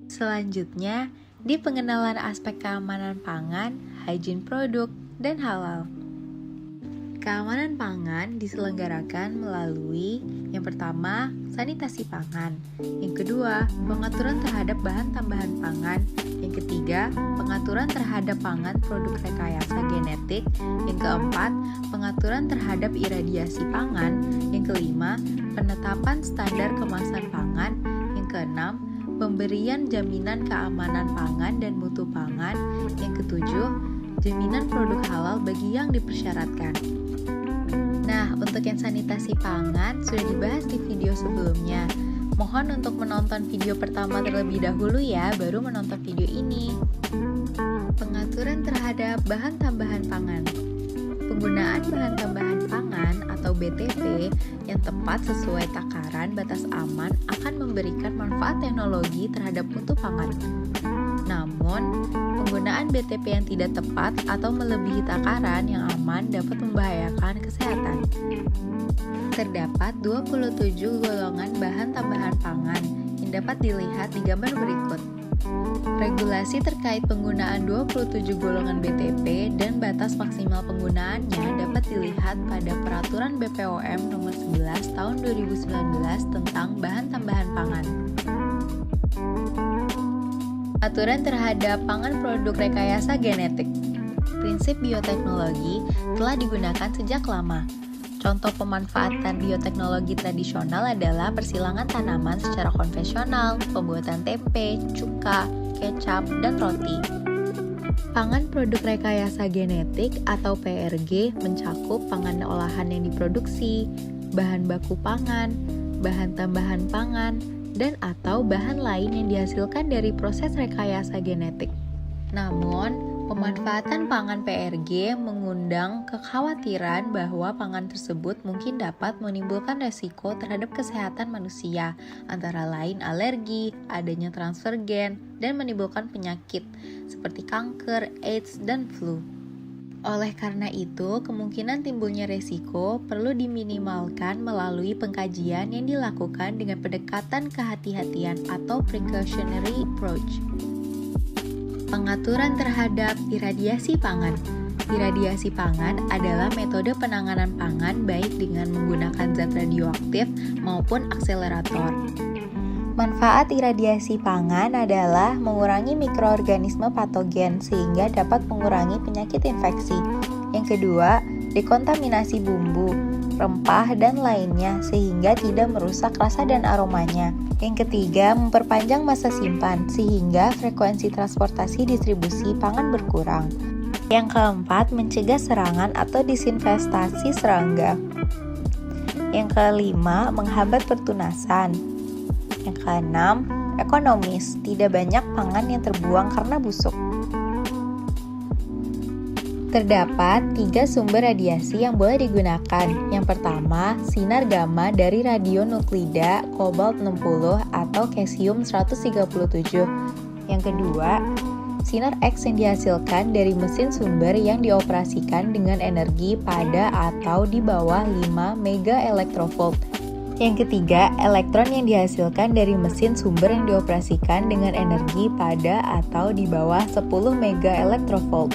Selanjutnya, di pengenalan aspek keamanan pangan, hygiene produk, dan halal. Keamanan pangan diselenggarakan melalui yang pertama, sanitasi pangan. Yang kedua, pengaturan terhadap bahan tambahan pangan. Yang ketiga, pengaturan terhadap pangan produk rekayasa genetik. Yang keempat, pengaturan terhadap iradiasi pangan. Yang kelima, penetapan standar kemasan pangan. Yang keenam, pemberian jaminan keamanan pangan dan mutu pangan. Yang ketujuh, jaminan produk halal bagi yang dipersyaratkan. Nah, untuk yang sanitasi pangan sudah dibahas di video sebelumnya. Mohon untuk menonton video pertama terlebih dahulu ya, baru menonton video ini. Pengaturan terhadap bahan tambahan pangan. Penggunaan bahan tambahan pangan atau BTP yang tepat sesuai takaran batas aman akan memberikan manfaat teknologi terhadap mutu pangan. Namun, penggunaan BTP yang tidak tepat atau melebihi takaran yang aman dapat membahayakan kesehatan. Terdapat 27 golongan bahan tambahan pangan yang dapat dilihat di gambar berikut. Regulasi terkait penggunaan 27 golongan BTP dan batas maksimal penggunaannya dapat dilihat pada Peraturan BPOM Nomor 11 Tahun 2019 tentang bahan tambahan pangan. Aturan terhadap pangan produk rekayasa genetik. Prinsip bioteknologi telah digunakan sejak lama. Contoh pemanfaatan bioteknologi tradisional adalah persilangan tanaman secara konvensional, pembuatan tempe, cuka, kecap, dan roti. Pangan produk rekayasa genetik atau PRG mencakup pangan olahan yang diproduksi, bahan baku pangan, bahan tambahan pangan, dan atau bahan lain yang dihasilkan dari proses rekayasa genetik. Namun, pemanfaatan pangan PRG mengundang kekhawatiran bahwa pangan tersebut mungkin dapat menimbulkan resiko terhadap kesehatan manusia, antara lain alergi, adanya transfer gen, dan menimbulkan penyakit seperti kanker, AIDS, dan flu. Oleh karena itu, kemungkinan timbulnya resiko perlu diminimalkan melalui pengkajian yang dilakukan dengan pendekatan kehati-hatian atau precautionary approach. Pengaturan terhadap iradiasi pangan. Iradiasi pangan adalah metode penanganan pangan baik dengan menggunakan zat radioaktif maupun akselerator. Manfaat iradiasi pangan adalah mengurangi mikroorganisme patogen sehingga dapat mengurangi penyakit infeksi. Yang kedua, dekontaminasi bumbu, rempah, dan lainnya sehingga tidak merusak rasa dan aromanya. Yang ketiga, memperpanjang masa simpan sehingga frekuensi transportasi distribusi pangan berkurang. Yang keempat, mencegah serangan atau disinfestasi serangga. Yang kelima, menghambat pertunasan. Yang keenam, ekonomis, tidak banyak pangan yang terbuang karena busuk. Terdapat 3 sumber radiasi yang boleh digunakan. Yang pertama, sinar gamma dari radionuklida kobalt 60 atau cesium 137. Yang kedua, sinar X yang dihasilkan dari mesin sumber yang dioperasikan dengan energi pada atau di bawah 5 megaelektrovolt. Yang ketiga, elektron yang dihasilkan dari mesin sumber yang dioperasikan dengan energi pada atau di bawah 10 megaelektrovolt.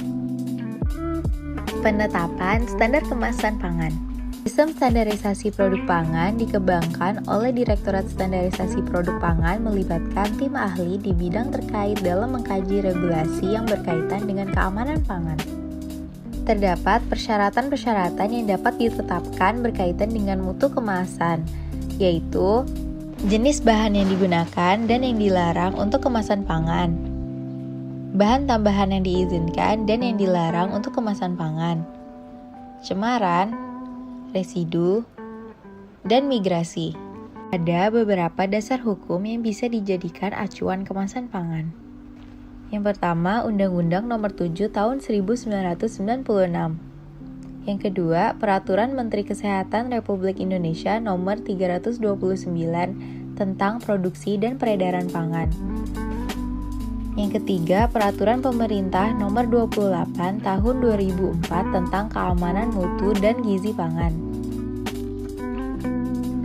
Penetapan standar kemasan pangan. Sistem standarisasi produk pangan dikembangkan oleh Direktorat Standarisasi Produk Pangan melibatkan tim ahli di bidang terkait dalam mengkaji regulasi yang berkaitan dengan keamanan pangan. Terdapat persyaratan-persyaratan yang dapat ditetapkan berkaitan dengan mutu kemasan, yaitu jenis bahan yang digunakan dan yang dilarang untuk kemasan pangan, bahan tambahan yang diizinkan dan yang dilarang untuk kemasan pangan, cemaran, residu, dan migrasi. Ada beberapa dasar hukum yang bisa dijadikan acuan kemasan pangan. Yang pertama, Undang-Undang Nomor 7 Tahun 1996. Yang kedua, Peraturan Menteri Kesehatan Republik Indonesia Nomor 329 tentang Produksi dan Peredaran Pangan. Yang ketiga, Peraturan Pemerintah Nomor 28 Tahun 2004 tentang Keamanan Mutu dan Gizi Pangan.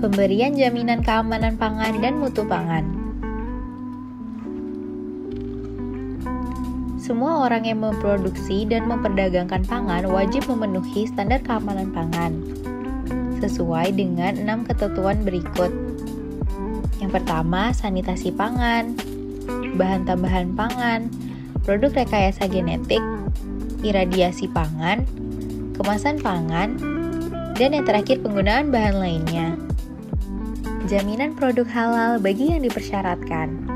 Pemberian jaminan keamanan pangan dan mutu pangan. Semua orang yang memproduksi dan memperdagangkan pangan wajib memenuhi standar keamanan pangan sesuai dengan 6 ketentuan berikut. Yang pertama, sanitasi pangan, bahan tambahan pangan, produk rekayasa genetik, iradiasi pangan, kemasan pangan, dan yang terakhir penggunaan bahan lainnya. Jaminan produk halal bagi yang dipersyaratkan.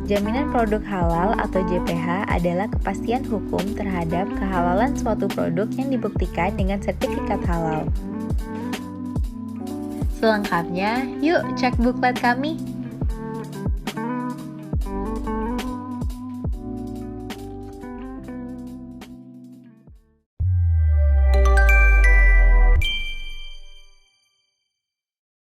Jaminan produk halal atau JPH adalah kepastian hukum terhadap kehalalan suatu produk yang dibuktikan dengan sertifikat halal. Selengkapnya, yuk cek buklet kami.